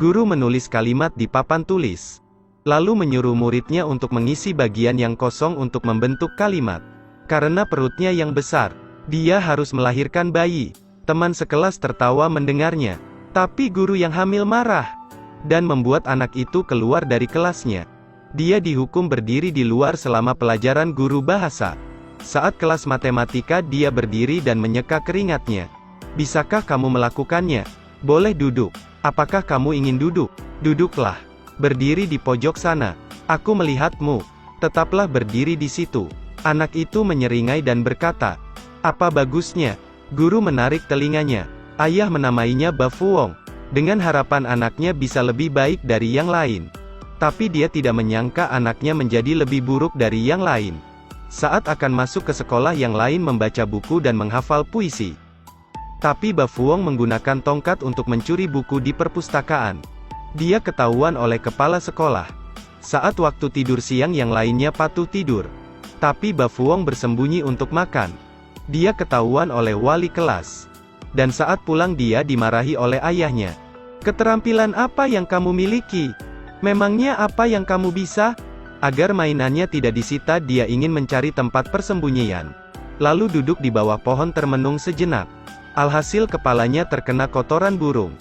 Guru menulis kalimat di papan tulis. Lalu menyuruh muridnya untuk mengisi bagian yang kosong untuk membentuk kalimat. Karena perutnya yang besar, dia harus melahirkan bayi. Teman sekelas tertawa mendengarnya. Tapi guru yang hamil marah dan membuat anak itu keluar dari kelasnya. Dia dihukum berdiri di luar selama pelajaran guru bahasa. Saat kelas matematika dia berdiri dan menyeka keringatnya. Bisakah kamu melakukannya? Boleh duduk. Apakah kamu ingin duduk? Duduklah. Berdiri di pojok sana. Aku melihatmu. Tetaplah berdiri di situ. Anak itu menyeringai dan berkata, apa bagusnya? Guru menarik telinganya. Ayah menamainya Bafuong, dengan harapan anaknya bisa lebih baik dari yang lain. Tapi dia tidak menyangka anaknya menjadi lebih buruk dari yang lain. Saat akan masuk ke sekolah yang lain membaca buku dan menghafal puisi. Tapi Bafuong menggunakan tongkat untuk mencuri buku di perpustakaan. Dia ketahuan oleh kepala sekolah. Saat waktu tidur siang yang lainnya patuh tidur. Tapi Bafuong bersembunyi untuk makan. Dia ketahuan oleh wali kelas. Dan saat pulang dia dimarahi oleh ayahnya. Keterampilan apa yang kamu miliki? Memangnya apa yang kamu bisa? Agar mainannya tidak disita dia ingin mencari tempat persembunyian. Lalu duduk di bawah pohon termenung sejenak. Alhasil kepalanya terkena kotoran burung.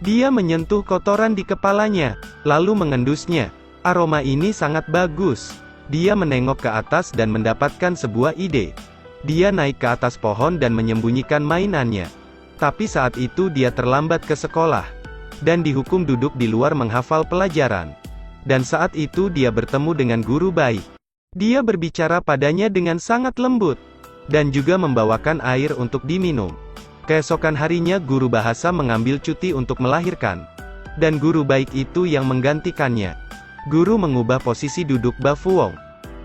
Dia menyentuh kotoran di kepalanya, lalu mengendusnya. Aroma ini sangat bagus. Dia menengok ke atas dan mendapatkan sebuah ide. Dia naik ke atas pohon dan menyembunyikan mainannya. Tapi saat itu dia terlambat ke sekolah. Dan dihukum duduk di luar menghafal pelajaran. Dan saat itu dia bertemu dengan guru baik. Dia berbicara padanya dengan sangat lembut. Dan juga membawakan air untuk diminum. Keesokan harinya guru bahasa mengambil cuti untuk melahirkan. Dan guru baik itu yang menggantikannya. Guru mengubah posisi duduk Bafuong.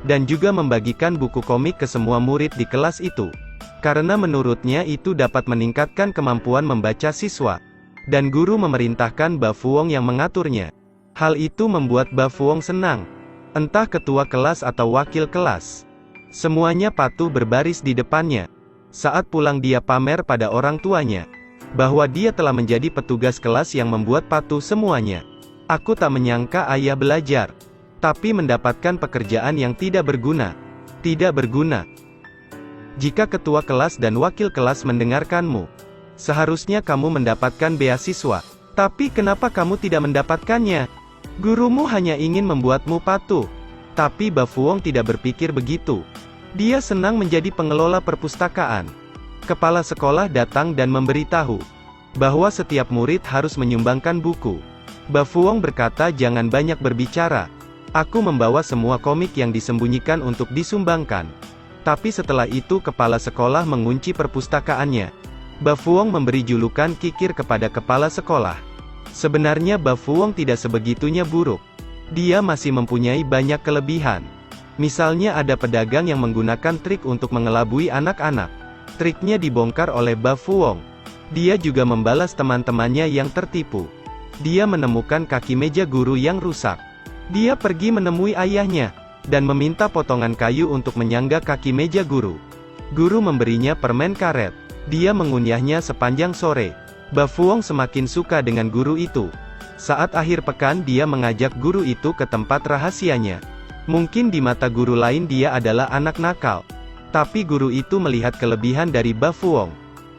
Dan juga membagikan buku komik ke semua murid di kelas itu. Karena menurutnya itu dapat meningkatkan kemampuan membaca siswa. Dan guru memerintahkan Bafuong yang mengaturnya. Hal itu membuat Bafuong senang. Entah ketua kelas atau wakil kelas. Semuanya patuh berbaris di depannya. Saat pulang dia pamer pada orang tuanya. Bahwa dia telah menjadi petugas kelas yang membuat patuh semuanya. Aku tak menyangka ayah belajar. Tapi mendapatkan pekerjaan yang tidak berguna. Tidak berguna. Jika ketua kelas dan wakil kelas mendengarkanmu, seharusnya kamu mendapatkan beasiswa. Tapi kenapa kamu tidak mendapatkannya? Gurumu hanya ingin membuatmu patuh. Tapi Bafuong tidak berpikir begitu. Dia senang menjadi pengelola perpustakaan. Kepala sekolah datang dan memberitahu bahwa setiap murid harus menyumbangkan buku. Bafuong berkata jangan banyak berbicara. Aku membawa semua komik yang disembunyikan untuk disumbangkan. Tapi setelah itu kepala sekolah mengunci perpustakaannya. Bafuong memberi julukan kikir kepada kepala sekolah. Sebenarnya Bafuong tidak sebegitunya buruk. Dia masih mempunyai banyak kelebihan. Misalnya ada pedagang yang menggunakan trik untuk mengelabui anak-anak. Triknya dibongkar oleh Bafuong. Dia juga membalas teman-temannya yang tertipu. Dia menemukan kaki meja guru yang rusak. Dia pergi menemui ayahnya, dan meminta potongan kayu untuk menyangga kaki meja guru. Guru memberinya permen karet. Dia mengunyahnya sepanjang sore. Bafuong semakin suka dengan guru itu. Saat akhir pekan dia mengajak guru itu ke tempat rahasianya. Mungkin di mata guru lain dia adalah anak nakal. Tapi guru itu melihat kelebihan dari Bafuong.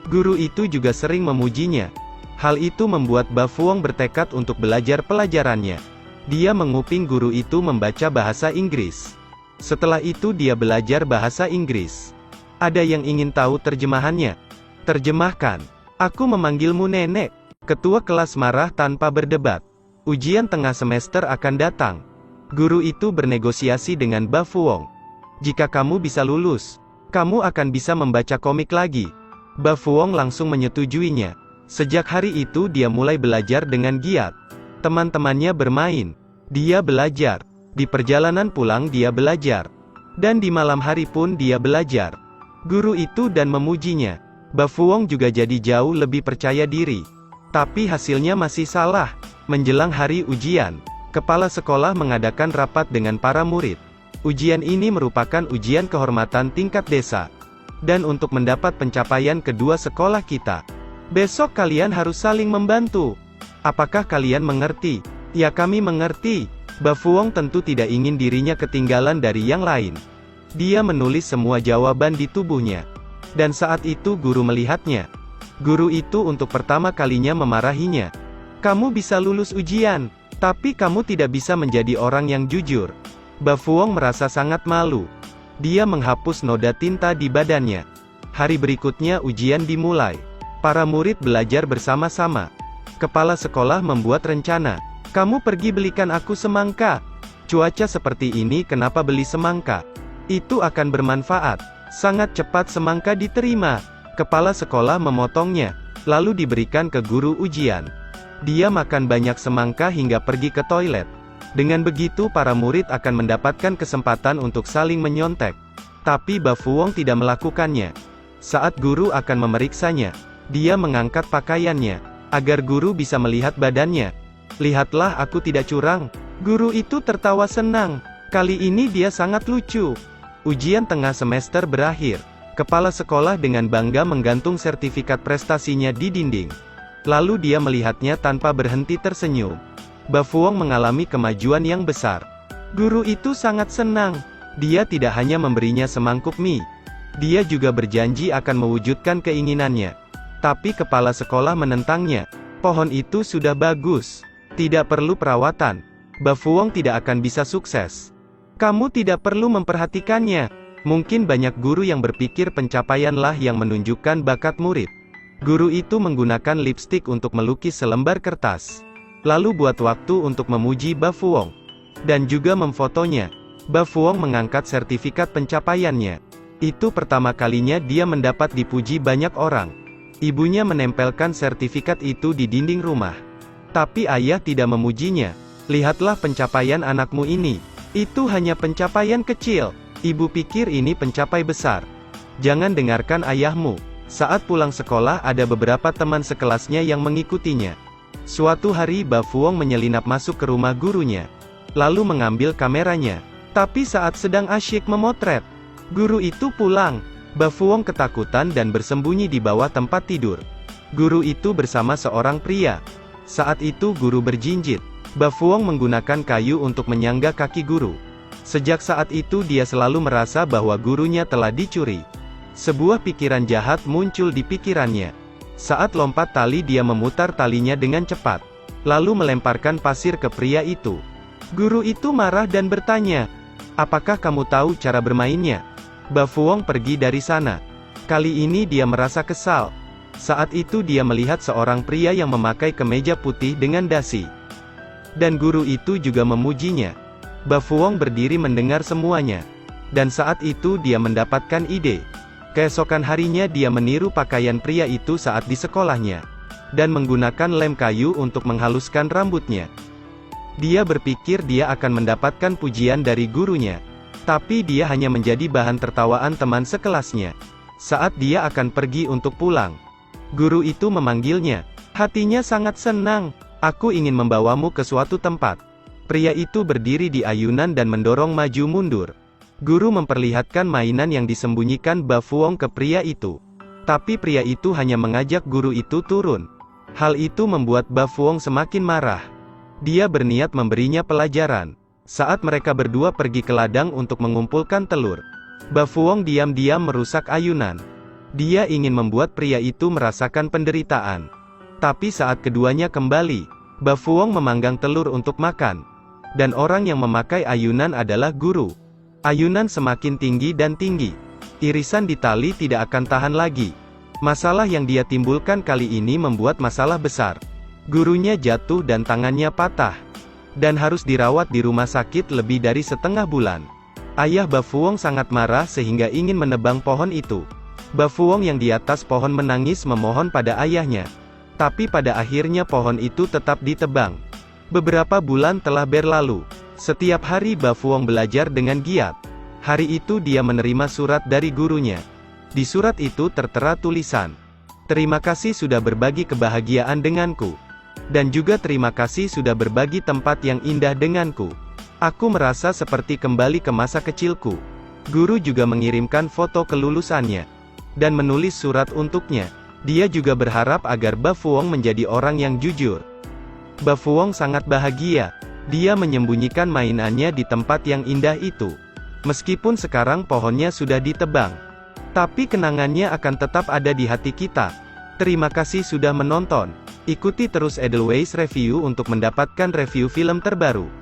Guru itu juga sering memujinya. Hal itu membuat Bafuong bertekad untuk belajar pelajarannya. Dia menguping guru itu membaca bahasa Inggris. Setelah itu dia belajar bahasa Inggris. Ada yang ingin tahu terjemahannya? Terjemahkan. Aku memanggilmu nenek. Ketua kelas marah tanpa berdebat. Ujian tengah semester akan datang. Guru itu bernegosiasi dengan Bafuong. Jika kamu bisa lulus, kamu akan bisa membaca komik lagi. Bafuong langsung menyetujuinya. Sejak hari itu dia mulai belajar dengan giat. Teman-temannya bermain. Dia belajar. Di perjalanan pulang dia belajar. Dan di malam hari pun dia belajar. Guru itu dan memujinya. Bafuong juga jadi jauh lebih percaya diri. Tapi hasilnya masih salah. Menjelang hari ujian, kepala sekolah mengadakan rapat dengan para murid. Ujian ini merupakan ujian kehormatan tingkat desa. Dan untuk mendapat pencapaian kedua sekolah kita, besok kalian harus saling membantu. Apakah kalian mengerti? Ya, kami mengerti. Bafuong tentu tidak ingin dirinya ketinggalan dari yang lain. Dia menulis semua jawaban di tubuhnya. Dan saat itu guru melihatnya. Guru itu untuk pertama kalinya memarahinya. Kamu bisa lulus ujian, tapi kamu tidak bisa menjadi orang yang jujur. Bafuong merasa sangat malu. Dia menghapus noda tinta di badannya. Hari berikutnya ujian dimulai. Para murid belajar bersama-sama. Kepala sekolah membuat rencana. Kamu pergi belikan aku semangka. Cuaca seperti ini, kenapa beli semangka? Itu akan bermanfaat. Sangat cepat semangka diterima. Kepala sekolah memotongnya, lalu diberikan ke guru ujian. Dia makan banyak semangka hingga pergi ke toilet. Dengan begitu para murid akan mendapatkan kesempatan untuk saling menyontek. Tapi Bafuong tidak melakukannya. Saat guru akan memeriksanya, dia mengangkat pakaiannya, agar guru bisa melihat badannya. Lihatlah, aku tidak curang. Guru itu tertawa senang. Kali ini dia sangat lucu. Ujian tengah semester berakhir. Kepala sekolah dengan bangga menggantung sertifikat prestasinya di dinding. Lalu dia melihatnya tanpa berhenti tersenyum. Bafuong mengalami kemajuan yang besar. Guru itu sangat senang. Dia tidak hanya memberinya semangkuk mie. Dia juga berjanji akan mewujudkan keinginannya. Tapi kepala sekolah menentangnya. Pohon itu sudah bagus. Tidak perlu perawatan. Bafuong tidak akan bisa sukses. Kamu tidak perlu memperhatikannya. Mungkin banyak guru yang berpikir pencapaianlah yang menunjukkan bakat murid. Guru itu menggunakan lipstik untuk melukis selembar kertas. Lalu buat waktu untuk memuji Bafuong. Dan juga memfotonya. Bafuong mengangkat sertifikat pencapaiannya. Itu pertama kalinya dia mendapat dipuji banyak orang. Ibunya menempelkan sertifikat itu di dinding rumah. Tapi ayah tidak memujinya. Lihatlah pencapaian anakmu ini. Itu hanya pencapaian kecil. Ibu pikir ini pencapai besar. Jangan dengarkan ayahmu. Saat pulang sekolah ada beberapa teman sekelasnya yang mengikutinya. Suatu hari Bafuong menyelinap masuk ke rumah gurunya. Lalu mengambil kameranya. Tapi saat sedang asyik memotret, guru itu pulang. Bafuong ketakutan dan bersembunyi di bawah tempat tidur. Guru itu bersama seorang pria. Saat itu guru berjinjit. Bafuong menggunakan kayu untuk menyangga kaki guru. Sejak saat itu dia selalu merasa bahwa gurunya telah dicuri. Sebuah pikiran jahat muncul di pikirannya. Saat lompat tali dia memutar talinya dengan cepat. Lalu melemparkan pasir ke pria itu. Guru itu marah dan bertanya, "Apakah kamu tahu cara bermainnya?" Bafuong pergi dari sana. Kali ini dia merasa kesal. Saat itu dia melihat seorang pria yang memakai kemeja putih dengan dasi. Dan guru itu juga memujinya. Bafuong berdiri mendengar semuanya. Dan saat itu dia mendapatkan ide. Keesokan harinya dia meniru pakaian pria itu saat di sekolahnya. Dan menggunakan lem kayu untuk menghaluskan rambutnya. Dia berpikir dia akan mendapatkan pujian dari gurunya. Tapi dia hanya menjadi bahan tertawaan teman sekelasnya. Saat dia akan pergi untuk pulang, guru itu memanggilnya. Hatinya sangat senang. "Aku ingin membawamu ke suatu tempat." Pria itu berdiri di ayunan dan mendorong maju mundur. Guru memperlihatkan mainan yang disembunyikan Bafuong ke pria itu. Tapi pria itu hanya mengajak guru itu turun. Hal itu membuat Bafuong semakin marah. Dia berniat memberinya pelajaran. Saat mereka berdua pergi ke ladang untuk mengumpulkan telur, Bafuong diam-diam merusak ayunan. Dia ingin membuat pria itu merasakan penderitaan. Tapi saat keduanya kembali, Bafuong memanggang telur untuk makan. Dan orang yang memakai ayunan adalah guru. Ayunan semakin tinggi dan tinggi. Irisan di tali tidak akan tahan lagi. Masalah yang dia timbulkan kali ini membuat masalah besar. Gurunya jatuh dan tangannya patah. Dan harus dirawat di rumah sakit lebih dari setengah bulan. Ayah Bafuong sangat marah sehingga ingin menebang pohon itu. Bafuong yang di atas pohon menangis memohon pada ayahnya. Tapi pada akhirnya pohon itu tetap ditebang. Beberapa bulan telah berlalu. Setiap hari Bafuong belajar dengan giat. Hari itu dia menerima surat dari gurunya. Di surat itu tertera tulisan, "Terima kasih sudah berbagi kebahagiaan denganku. Dan juga terima kasih sudah berbagi tempat yang indah denganku. Aku merasa seperti kembali ke masa kecilku." Guru juga mengirimkan foto kelulusannya. Dan menulis surat untuknya. Dia juga berharap agar Bafuong menjadi orang yang jujur. Bafuong sangat bahagia. Dia menyembunyikan mainannya di tempat yang indah itu. Meskipun sekarang pohonnya sudah ditebang, tapi kenangannya akan tetap ada di hati kita. Terima kasih sudah menonton. Ikuti terus Edelweiss Review untuk mendapatkan review film terbaru.